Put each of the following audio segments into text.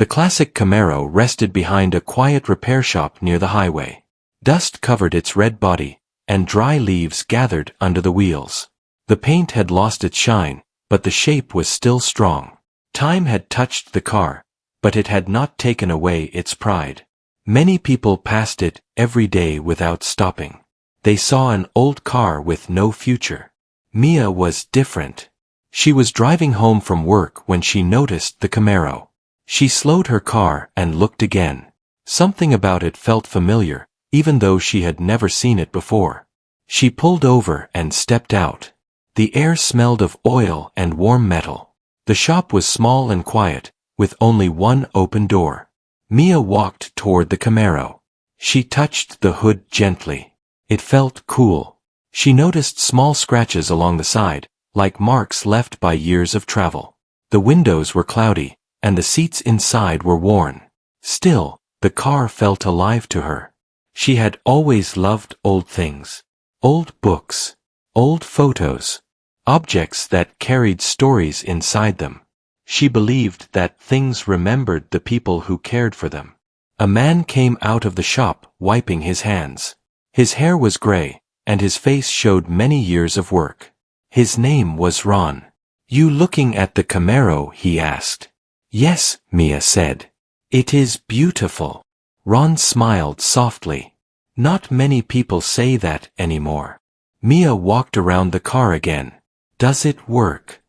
The classic Camaro rested behind a quiet repair shop near the highway. Dust covered its red body, and dry leaves gathered under the wheels. The paint had lost its shine, but the shape was still strong. Time had touched the car, but it had not taken away its pride. Many people passed it every day without stopping. They saw an old car with no future. Mia was different. She was driving home from work when she noticed the Camaro. She slowed her car and looked again. Something about it felt familiar, even though she had never seen it before. She pulled over and stepped out. The air smelled of oil and warm metal. The shop was small and quiet, with only one open door. Mia walked toward the Camaro. She touched the hood gently. It felt cool. She noticed small scratches along the side, like marks left by years of travel. The windows were cloudy, and the seats inside were worn. Still, the car felt alive to her. She had always loved old things. Old books. Old photos. Objects that carried stories inside them. She believed that things remembered the people who cared for them. A man came out of the shop, wiping his hands. His hair was gray, and his face showed many years of work. His name was Ron. "You looking at the Camaro?" he asked. "Yes," Mia said. "It is beautiful." Ron smiled softly. Not many people say that anymore. Mia walked around the car again. "Does it work?"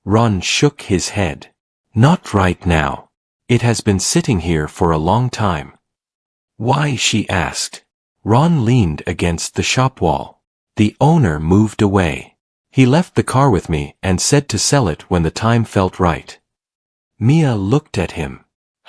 Ron shook his head. "Not right now. It has been sitting here for a long time." "Why?" she asked. Ron leaned against the shop wall. "The owner moved away. He left the car with me and said to sell it when the time felt right." Mia looked at him.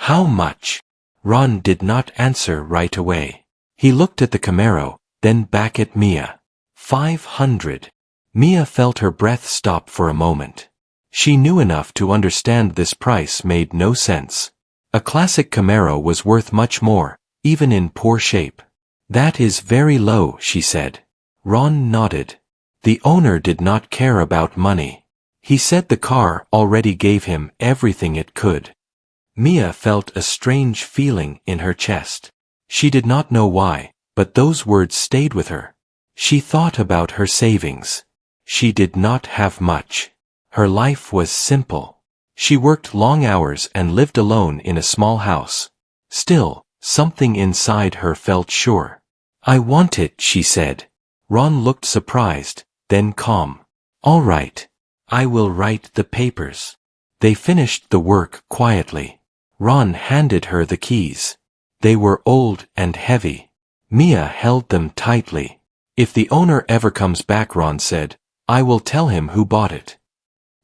"How much?" Ron did not answer right away. He looked at the Camaro, then back at Mia. 500. Mia felt her breath stop for a moment. She knew enough to understand this price made no sense. A classic Camaro was worth much more, even in poor shape. "That is very low," she said. Ron nodded. The owner did not care about money. He said the car already gave him everything it could. Mia felt a strange feeling in her chest. She did not know why, but those words stayed with her. She thought about her savings. She did not have much. Her life was simple. She worked long hours and lived alone in a small house. Still, something inside her felt sure. "I want it," she said. Ron looked surprised, then calm. "All right. I will write the papers." They finished the work quietly. Ron handed her the keys. They were old and heavy. Mia held them tightly. "If the owner ever comes back," Ron said, "I will tell him who bought it."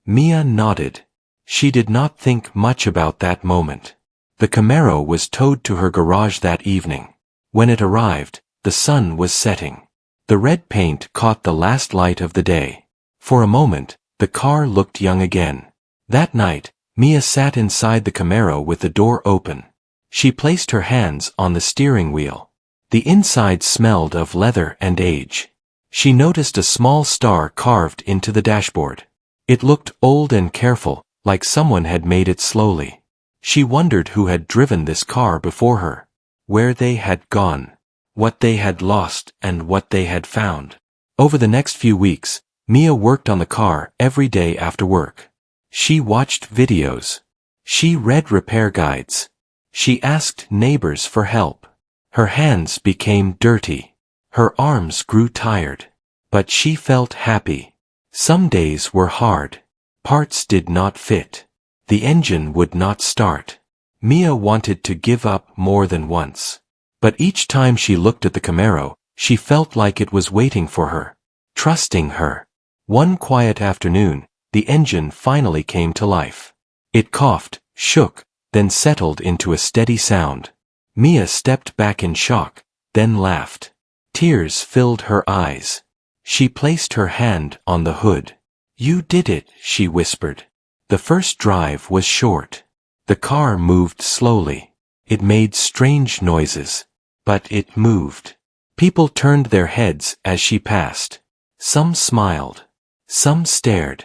Mia nodded. She did not think much about that moment. The Camaro was towed to her garage that evening. When it arrived, the sun was setting. The red paint caught the last light of the day. For a moment, the car looked young again. That night, Mia sat inside the Camaro with the door open. She placed her hands on the steering wheel. The inside smelled of leather and age. She noticed a small star carved into the dashboard. It looked old and careful, like someone had made it slowly. She wondered who had driven this car before her, where they had gone, what they had lost and what they had found. Over the next few weeks, Mia worked on the car every day after work. She watched videos. She read repair guides. She asked neighbors for help. Her hands became dirty. Her arms grew tired. But she felt happy. Some days were hard. Parts did not fit. The engine would not start. Mia wanted to give up more than once. But each time she looked at the Camaro, she felt like it was waiting for her, trusting her. One quiet afternoon, the engine finally came to life. It coughed, shook, then settled into a steady sound. Mia stepped back in shock, then laughed. Tears filled her eyes. She placed her hand on the hood. "You did it," she whispered. The first drive was short. The car moved slowly. It made strange noises. But it moved. People turned their heads as she passed. Some smiled. Some stared.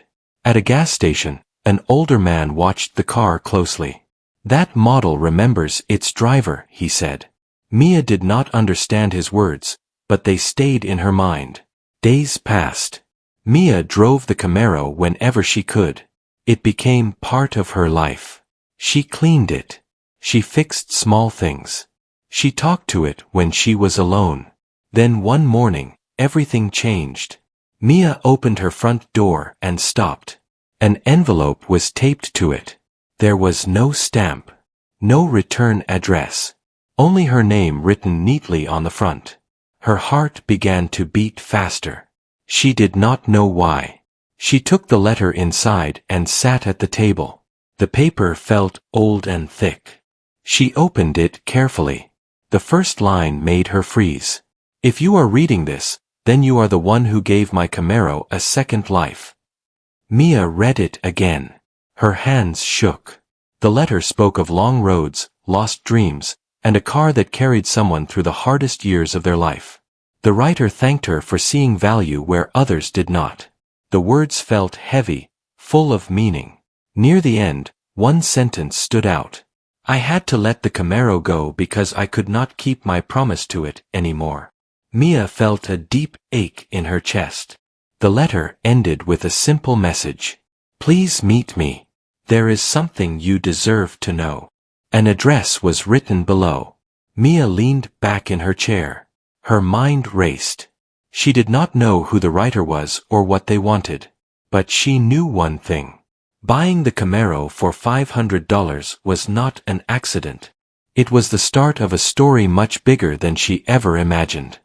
At a gas station, an older man watched the car closely. That model remembers its driver, he said. Mia did not understand his words, but they stayed in her mind. Days passed. Mia drove the Camaro whenever she could. It became part of her life. She cleaned it. She fixed small things. She talked to it when she was alone. Then one morning, everything changed. Mia opened her front door and stopped. An envelope was taped to it. There was no stamp. No return address. Only her name written neatly on the front. Her heart began to beat faster. She did not know why. She took the letter inside and sat at the table. The paper felt old and thick. She opened it carefully. The first line made her freeze. If you are reading this, then you are the one who gave my Camaro a second life. Mia read it again. Her hands shook. The letter spoke of long roads, lost dreams, and a car that carried someone through the hardest years of their life. The writer thanked her for seeing value where others did not. The words felt heavy, full of meaning. Near the end, one sentence stood out. I had to let the Camaro go because I could not keep my promise to it anymore. Mia felt a deep ache in her chest. The letter ended with a simple message. Please meet me. There is something you deserve to know. An address was written below. Mia leaned back in her chair. Her mind raced. She did not know who the writer was or what they wanted. But she knew one thing. Buying the Camaro for $500 was not an accident. It was the start of a story much bigger than she ever imagined.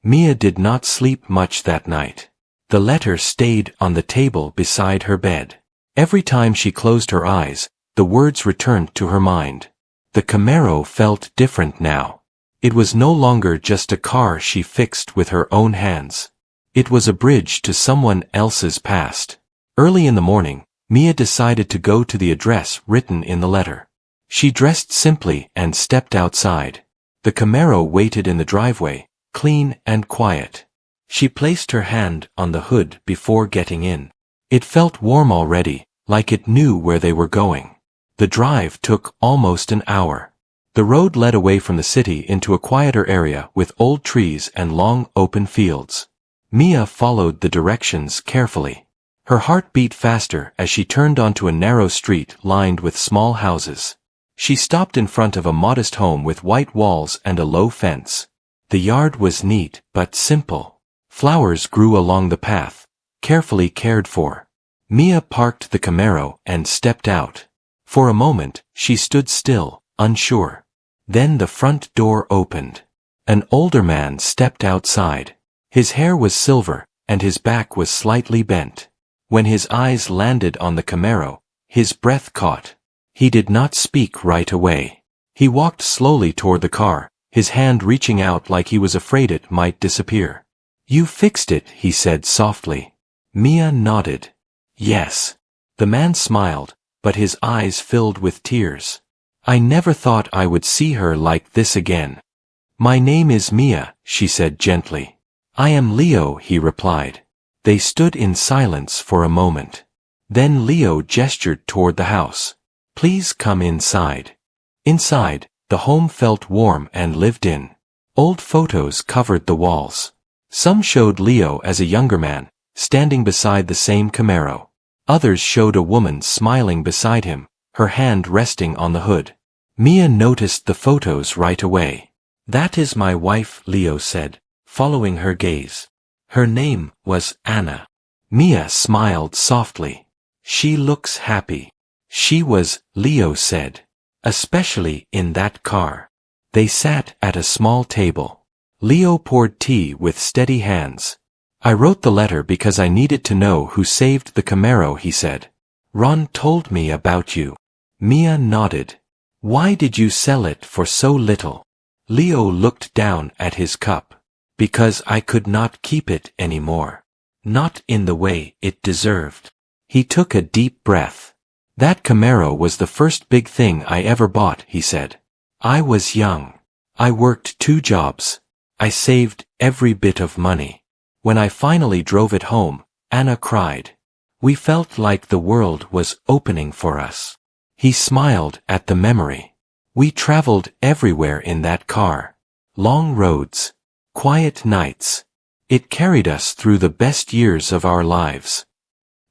Mia did not sleep much that night. The letter stayed on the table beside her bed. Every time she closed her eyes, the words returned to her mind. The Camaro felt different now. It was no longer just a car she fixed with her own hands. It was a bridge to someone else's past. Early in the morning, Mia decided to go to the address written in the letter. She dressed simply and stepped outside. The Camaro waited in the driveway, clean and quiet. She placed her hand on the hood before getting in. It felt warm already, like it knew where they were going. The drive took almost an hour. The road led away from the city into a quieter area with old trees and long open fields. Mia followed the directions carefully. Her heart beat faster as she turned onto a narrow street lined with small houses. She stopped in front of a modest home with white walls and a low fence. The yard was neat but simple. Flowers grew along the path, carefully cared for. Mia parked the Camaro and stepped out. For a moment, she stood still, unsure. Then the front door opened. An older man stepped outside. His hair was silver, and his back was slightly bent. When his eyes landed on the Camaro, his breath caught. He did not speak right away. He walked slowly toward the car, his hand reaching out like he was afraid it might disappear. You fixed it, he said softly. Mia nodded. Yes. The man smiled, but his eyes filled with tears. I never thought I would see her like this again. My name is Mia, she said gently. I am Leo, he replied. They stood in silence for a moment. Then Leo gestured toward the house. Please come inside. Inside, the home felt warm and lived in. Old photos covered the walls. Some showed Leo as a younger man, standing beside the same Camaro. Others showed a woman smiling beside him, her hand resting on the hood. Mia noticed the photos right away. That is my wife, Leo said, following her gaze. Her name was Anna. Mia smiled softly. She looks happy. She was, Leo said. Especially in that car. They sat at a small table. Leo poured tea with steady hands. I wrote the letter because I needed to know who saved the Camaro, he said. Ron told me about you. Mia nodded. Why did you sell it for so little? Leo looked down at his cup. Because I could not keep it anymore. Not in the way it deserved. He took a deep breath. That Camaro was the first big thing I ever bought, he said. I was young. I worked 2 jobs. I saved every bit of money. When I finally drove it home, Anna cried. We felt like the world was opening for us. He smiled at the memory. We traveled everywhere in that car. Long roads. Quiet nights. It carried us through the best years of our lives.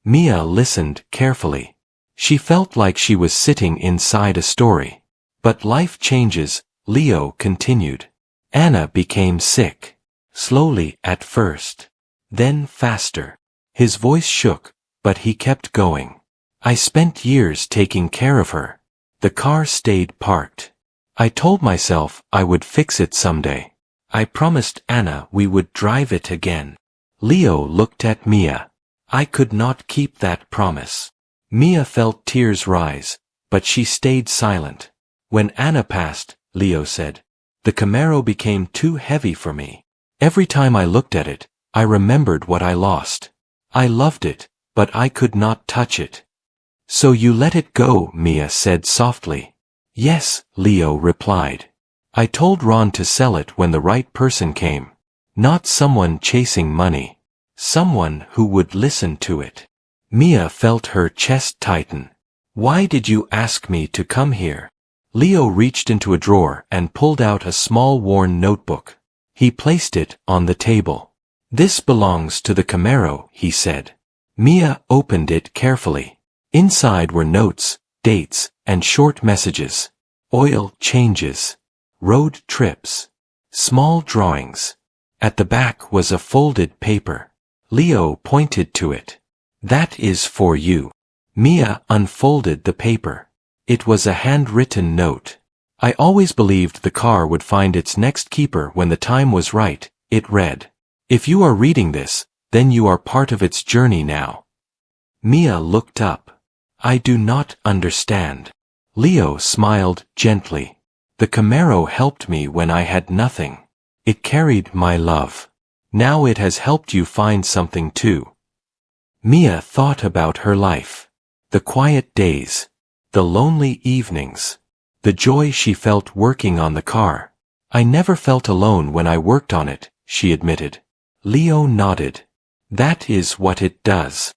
Mia listened carefully. She felt like she was sitting inside a story. But life changes, Leo continued. Anna became sick. Slowly at first. Then faster. His voice shook, but he kept going. I spent years taking care of her. The car stayed parked. I told myself I would fix it someday. I promised Anna we would drive it again. Leo looked at Mia. I could not keep that promise. Mia felt tears rise, but she stayed silent. When Anna passed, Leo said, the Camaro became too heavy for me. Every time I looked at it, I remembered what I lost. I loved it, but I could not touch it. So you let it go, Mia said softly. Yes, Leo replied. I told Ron to sell it when the right person came. Not someone chasing money. Someone who would listen to it. Mia felt her chest tighten. Why did you ask me to come here? Leo reached into a drawer and pulled out a small worn notebook. He placed it on the table. This belongs to the Camaro, he said. Mia opened it carefully. Inside were notes, dates, and short messages. Oil changes. Road trips. Small drawings. At the back was a folded paper. Leo pointed to it. That is for you. Mia unfolded the paper. It was a handwritten note. I always believed the car would find its next keeper when the time was right, it read. If you are reading this, then you are part of its journey now. Mia looked up. I do not understand. Leo smiled gently. The Camaro helped me when I had nothing. It carried my love. Now it has helped you find something too. Mia thought about her life. The quiet days. The lonely evenings. The joy she felt working on the car. I never felt alone when I worked on it, she admitted. Leo nodded. That is what it does.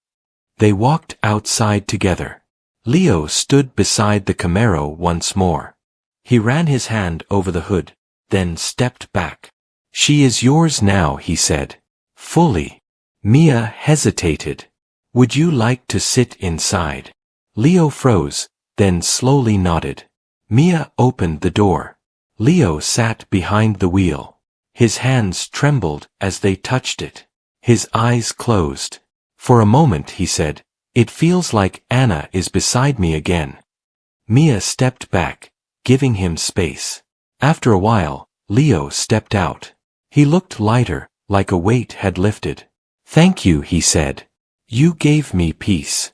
They walked outside together. Leo stood beside the Camaro once more. He ran his hand over the hood, then stepped back. She is yours now, he said. Fully. Mia hesitated. Would you like to sit inside? Leo froze, then slowly nodded. Mia opened the door. Leo sat behind the wheel. His hands trembled as they touched it. His eyes closed. For a moment, he said, it feels like Anna is beside me again. Mia stepped back, giving him space. After a while, Leo stepped out. He looked lighter, like a weight had lifted. Thank you, he said. You gave me peace.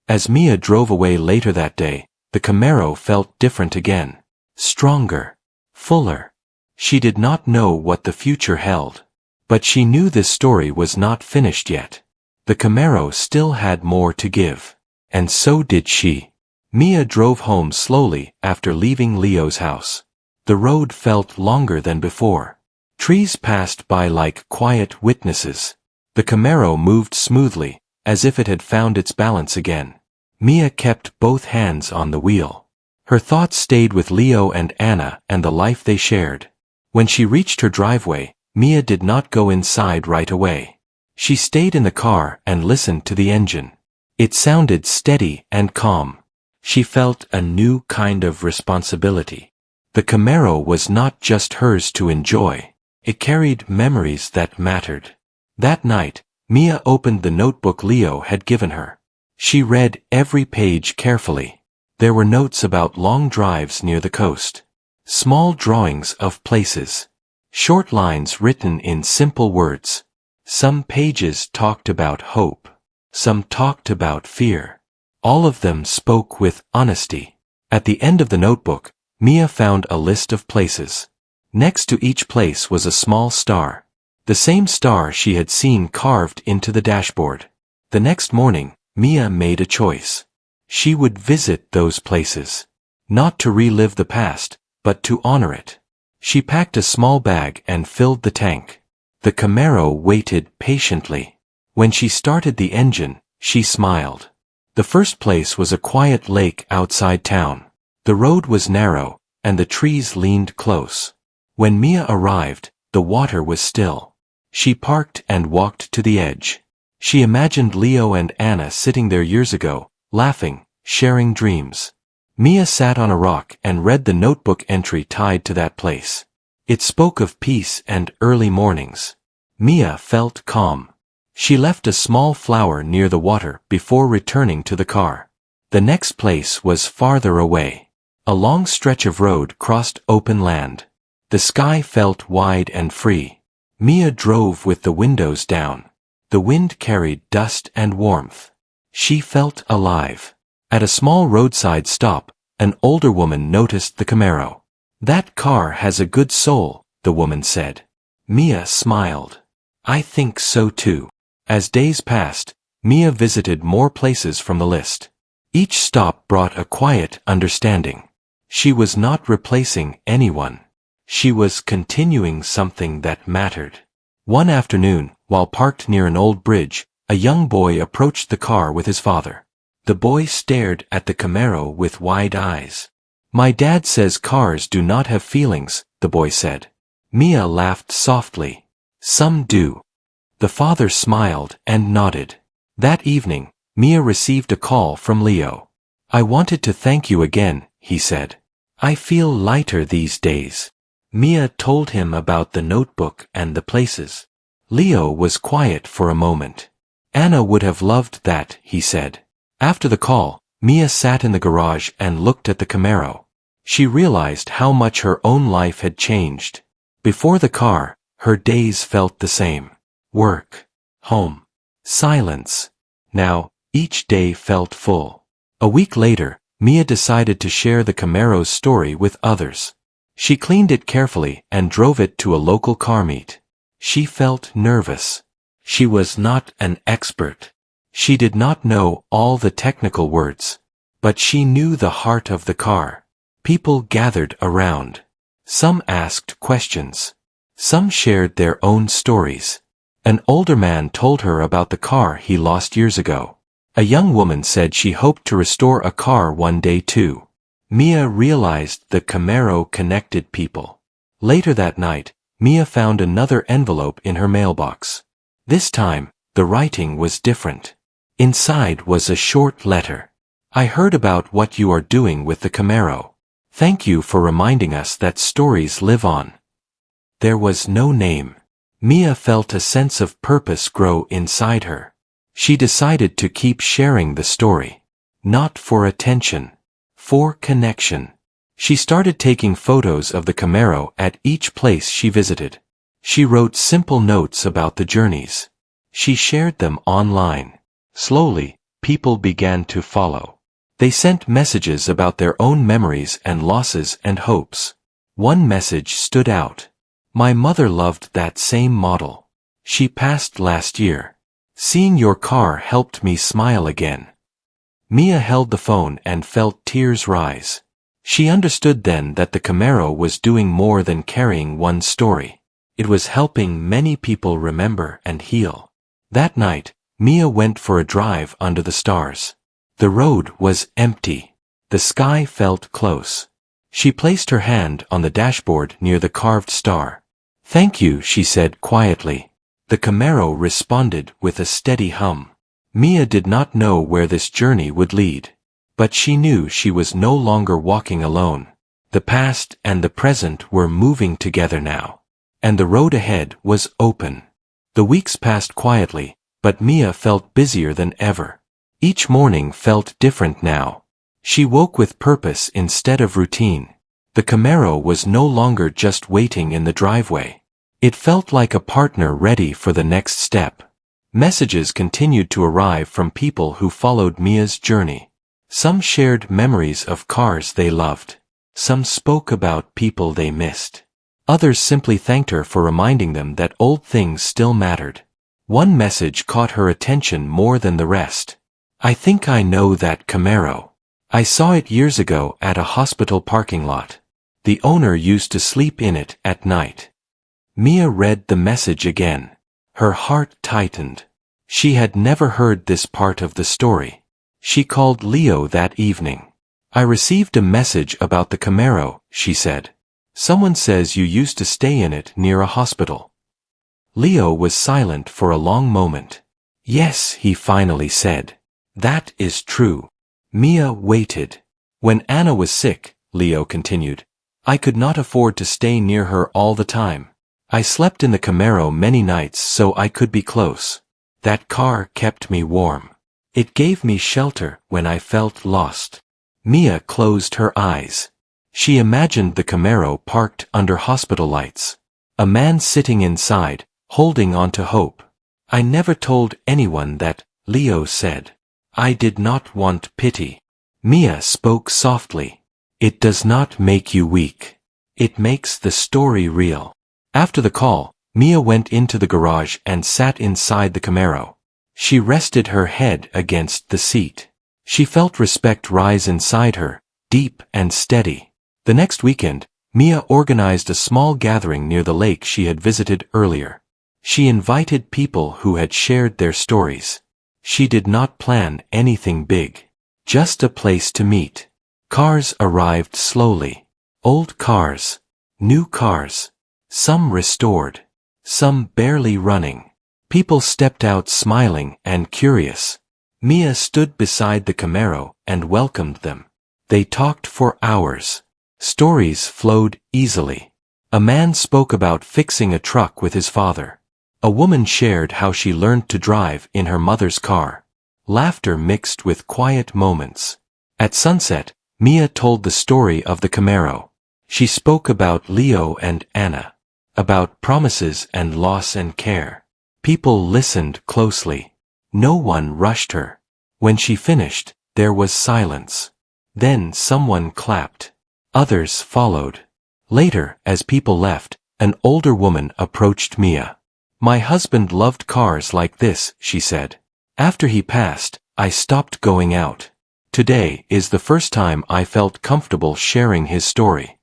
As Mia drove away later that day, the Camaro felt different again. Stronger. Fuller. She did not know what the future held. But she knew this story was not finished yet. The Camaro still had more to give. And so did she. Mia drove home slowly after leaving Leo's house. The road felt longer than before. Trees passed by like quiet witnesses. The Camaro moved smoothly, as if it had found its balance again. Mia kept both hands on the wheel. Her thoughts stayed with Leo and Anna and the life they shared. When she reached her driveway, Mia did not go inside right away. She stayed in the car and listened to the engine. It sounded steady and calm. She felt a new kind of responsibility. The Camaro was not just hers to enjoy. It carried memories that mattered. That night, Mia opened the notebook Leo had given her. She read every page carefully. There were notes about long drives near the coast. Small drawings of places. Short lines written in simple words. Some pages talked about hope. Some talked about fear. All of them spoke with honesty. At the end of the notebook, Mia found a list of places. Next to each place was a small star. The same star she had seen carved into the dashboard. The next morning, Mia made a choice. She would visit those places. Not to relive the past, but to honor it. She packed a small bag and filled the tank. The Camaro waited patiently. When she started the engine, she smiled. The first place was a quiet lake outside town. The road was narrow, and the trees leaned close. When Mia arrived, the water was still. She parked and walked to the edge. She imagined Leo and Anna sitting there years ago, laughing, sharing dreams. Mia sat on a rock and read the notebook entry tied to that place. It spoke of peace and early mornings. Mia felt calm. She left a small flower near the water before returning to the car. The next place was farther away. A long stretch of road crossed open land. The sky felt wide and free. Mia drove with the windows down. The wind carried dust and warmth. She felt alive. At a small roadside stop, an older woman noticed the Camaro. "That car has a good soul," the woman said. Mia smiled. "I think so too." As days passed, Mia visited more places from the list. Each stop brought a quiet understanding. She was not replacing anyone. She was continuing something that mattered. One afternoon, while parked near an old bridge, a young boy approached the car with his father. The boy stared at the Camaro with wide eyes. "My dad says cars do not have feelings," the boy said. Mia laughed softly. "Some do." The father smiled and nodded. That evening, Mia received a call from Leo. "I wanted to thank you again," he said. "I feel lighter these days." Mia told him about the notebook and the places. Leo was quiet for a moment. "Anna would have loved that," he said. After the call, Mia sat in the garage and looked at the Camaro. She realized how much her own life had changed. Before the car, her days felt the same. Work, home, silence. Now, each day felt full. A week later, Mia decided to share the Camaro's story with others. She cleaned it carefully and drove it to a local car meet. She felt nervous. She was not an expert. She did not know all the technical words. But she knew the heart of the car. People gathered around. Some asked questions. Some shared their own stories. An older man told her about the car he lost years ago. A young woman said she hoped to restore a car one day too. Mia realized the Camaro connected people. Later that night, Mia found another envelope in her mailbox. This time, the writing was different. Inside was a short letter. "I heard about what you are doing with the Camaro. Thank you for reminding us that stories live on." There was no name. Mia felt a sense of purpose grow inside her. She decided to keep sharing the story. Not for attention. For connection. She started taking photos of the Camaro at each place she visited. She wrote simple notes about the journeys. She shared them online. Slowly, people began to follow. They sent messages about their own memories and losses and hopes. One message stood out. "My mother loved that same model. She passed last year. Seeing your car helped me smile again." Mia held the phone and felt tears rise. She understood then that the Camaro was doing more than carrying one story. It was helping many people remember and heal. That night, Mia went for a drive under the stars. The road was empty. The sky felt close. She placed her hand on the dashboard near the carved star. "Thank you," she said quietly. The Camaro responded with a steady hum. Mia did not know where this journey would lead. But she knew she was no longer walking alone. The past and the present were moving together now. And the road ahead was open. The weeks passed quietly, but Mia felt busier than ever. Each morning felt different now. She woke with purpose instead of routine. The Camaro was no longer just waiting in the driveway. It felt like a partner ready for the next step. Messages continued to arrive from people who followed Mia's journey. Some shared memories of cars they loved. Some spoke about people they missed. Others simply thanked her for reminding them that old things still mattered. One message caught her attention more than the rest. "I think I know that Camaro. I saw it years ago at a hospital parking lot. The owner used to sleep in it at night." Mia read the message again. Her heart tightened. She had never heard this part of the story. She called Leo that evening. "I received a message about the Camaro," she said. "Someone says you used to stay in it near a hospital." Leo was silent for a long moment. "Yes," he finally said. "That is true." Mia waited. "When Anna was sick," Leo continued, "I could not afford to stay near her all the time. I slept in the Camaro many nights so I could be close. That car kept me warm. It gave me shelter when I felt lost." Mia closed her eyes. She imagined the Camaro parked under hospital lights. A man sitting inside, holding on to hope. "I never told anyone that," Leo said. "I did not want pity." Mia spoke softly. "It does not make you weak. It makes the story real." After the call, Mia went into the garage and sat inside the Camaro. She rested her head against the seat. She felt respect rise inside her, deep and steady. The next weekend, Mia organized a small gathering near the lake she had visited earlier. She invited people who had shared their stories. She did not plan anything big. Just a place to meet. Cars arrived slowly. Old cars. New cars. Some restored. Some barely running. People stepped out smiling and curious. Mia stood beside the Camaro and welcomed them. They talked for hours. Stories flowed easily. A man spoke about fixing a truck with his father. A woman shared how she learned to drive in her mother's car. Laughter mixed with quiet moments. At sunset, Mia told the story of the Camaro. She spoke about Leo and Anna. About promises and loss and care. People listened closely. No one rushed her. When she finished, there was silence. Then someone clapped. Others followed. Later, as people left, an older woman approached Mia. "My husband loved cars like this," she said. "After he passed, I stopped going out. Today is the first time I felt comfortable sharing his story."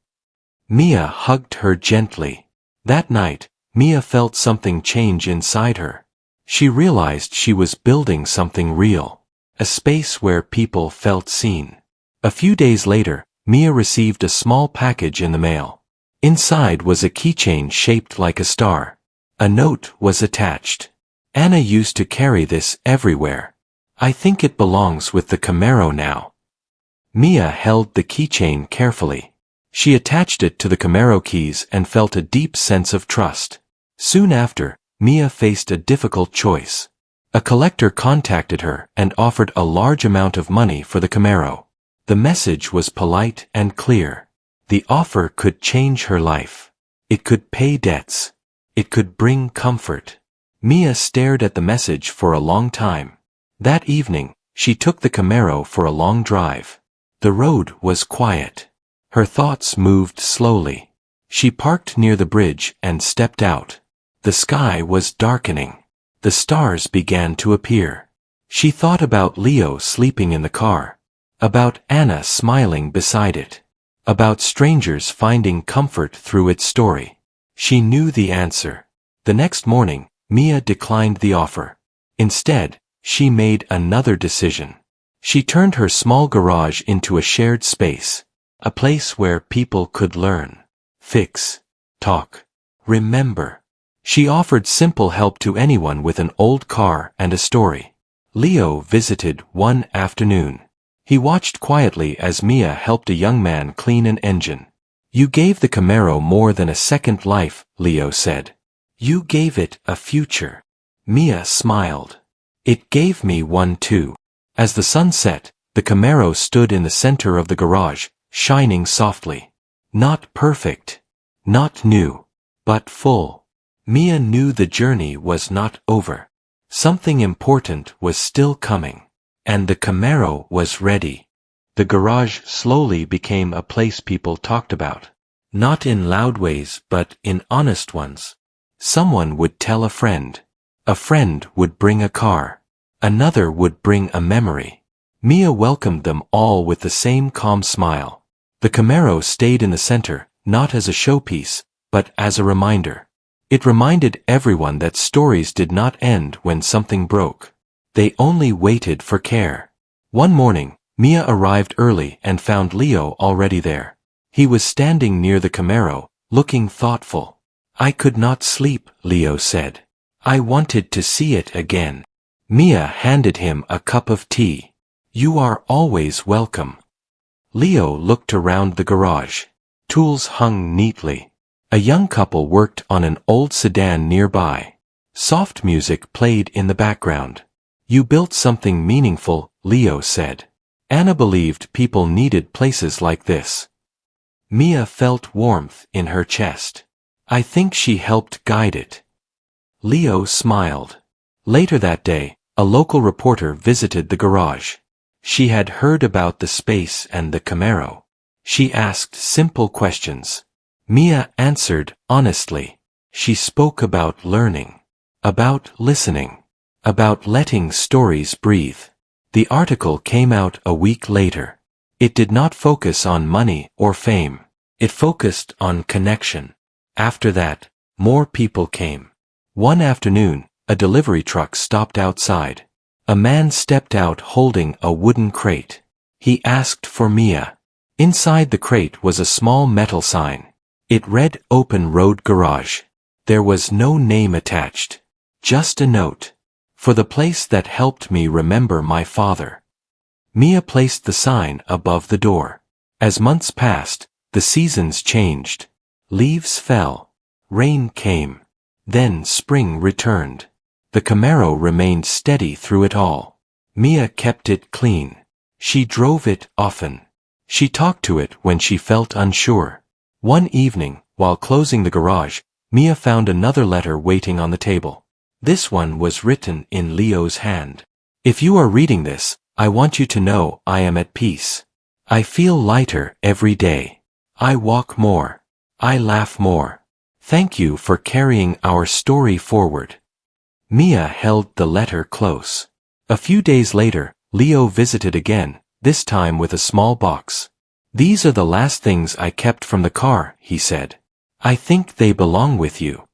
Mia hugged her gently. That night, Mia felt something change inside her. She realized she was building something real. A space where people felt seen. A few days later, Mia received a small package in the mail. Inside was a keychain shaped like a star. A note was attached. "Anna used to carry this everywhere. I think it belongs with the Camaro now." Mia held the keychain carefully. She attached it to the Camaro keys and felt a deep sense of trust. Soon after, Mia faced a difficult choice. A collector contacted her and offered a large amount of money for the Camaro. The message was polite and clear. The offer could change her life. It could pay debts. It could bring comfort. Mia stared at the message for a long time. That evening, she took the Camaro for a long drive. The road was quiet. Her thoughts moved slowly. She parked near the bridge and stepped out. The sky was darkening. The stars began to appear. She thought about Leo sleeping in the car. About Anna smiling beside it. About strangers finding comfort through its story. She knew the answer. The next morning, Mia declined the offer. Instead, she made another decision. She turned her small garage into a shared space. A place where people could learn, fix, talk, remember. She offered simple help to anyone with an old car and a story. Leo visited one afternoon. He watched quietly as Mia helped a young man clean an engine. "You gave the Camaro more than a second life," Leo said. "You gave it a future." Mia smiled. "It gave me one too." As the sun set, the Camaro stood in the center of the garage, shining softly. Not perfect. Not new. But full. Mia knew the journey was not over. Something important was still coming. And the Camaro was ready. The garage slowly became a place people talked about. Not in loud ways but in honest ones. Someone would tell a friend. A friend would bring a car. Another would bring a memory. Mia welcomed them all with the same calm smile. The Camaro stayed in the center, not as a showpiece, but as a reminder. It reminded everyone that stories did not end when something broke. They only waited for care. One morning, Mia arrived early and found Leo already there. He was standing near the Camaro, looking thoughtful. "I could not sleep," Leo said. "I wanted to see it again." Mia handed him a cup of tea. "You are always welcome." Leo looked around the garage. Tools hung neatly. A young couple worked on an old sedan nearby. Soft music played in the background. "You built something meaningful," Leo said. Anna believed people needed places like this. Mia felt warmth in her chest. "I think she helped guide it." Leo smiled. Later that day, a local reporter visited the garage. She had heard about the space and the Camaro. She asked simple questions. Mia answered honestly. She spoke about learning, about listening, about letting stories breathe. The article came out a week later. It did not focus on money or fame. It focused on connection. After that, more people came. One afternoon, a delivery truck stopped outside. A man stepped out holding a wooden crate. He asked for Mia. Inside the crate was a small metal sign. It read "Open Road Garage." There was no name attached. Just a note. "For the place that helped me remember my father." Mia placed the sign above the door. As months passed, the seasons changed. Leaves fell. Rain came. Then spring returned. The Camaro remained steady through it all. Mia kept it clean. She drove it often. She talked to it when she felt unsure. One evening, while closing the garage, Mia found another letter waiting on the table. This one was written in Leo's hand. "If you are reading this, I want you to know I am at peace. I feel lighter every day. I walk more. I laugh more. Thank you for carrying our story forward." Mia held the letter close. A few days later, Leo visited again, this time with a small box. "These are the last things I kept from the car," he said. "I think they belong with you."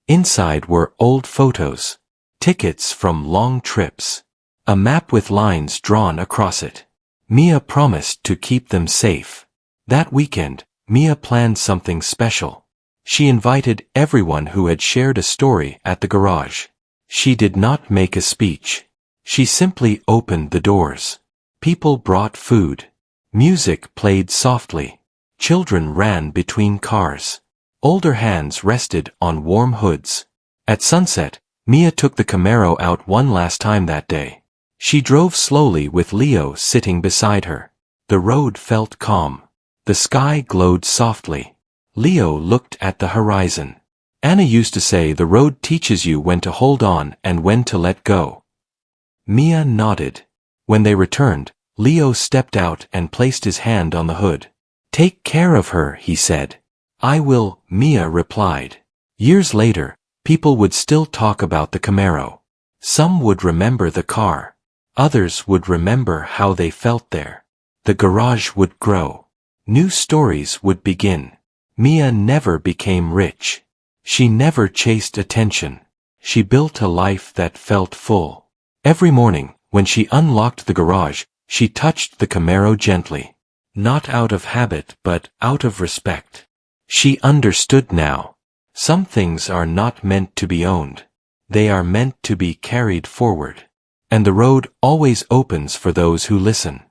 Inside were old photos, tickets from long trips, a map with lines drawn across it. Mia promised to keep them safe. That weekend, Mia planned something special. She invited everyone who had shared a story at the garage. She did not make a speech. She simply opened the doors. People brought food. Music played softly. Children ran between cars. Older hands rested on warm hoods. At sunset, Mia took the Camaro out one last time that day. She drove slowly with Leo sitting beside her. The road felt calm. The sky glowed softly. Leo looked at the horizon. Anna used to say the road teaches you when to hold on and when to let go. Mia nodded. When they returned, Leo stepped out and placed his hand on the hood. "Take care of her," he said. "I will," Mia replied. Years later, people would still talk about the Camaro. Some would remember the car. Others would remember how they felt there. The garage would grow. New stories would begin. Mia never became rich. She never chased attention. She built a life that felt full. Every morning, when she unlocked the garage, she touched the Camaro gently. Not out of habit but out of respect. She understood now. Some things are not meant to be owned. They are meant to be carried forward. And the road always opens for those who listen.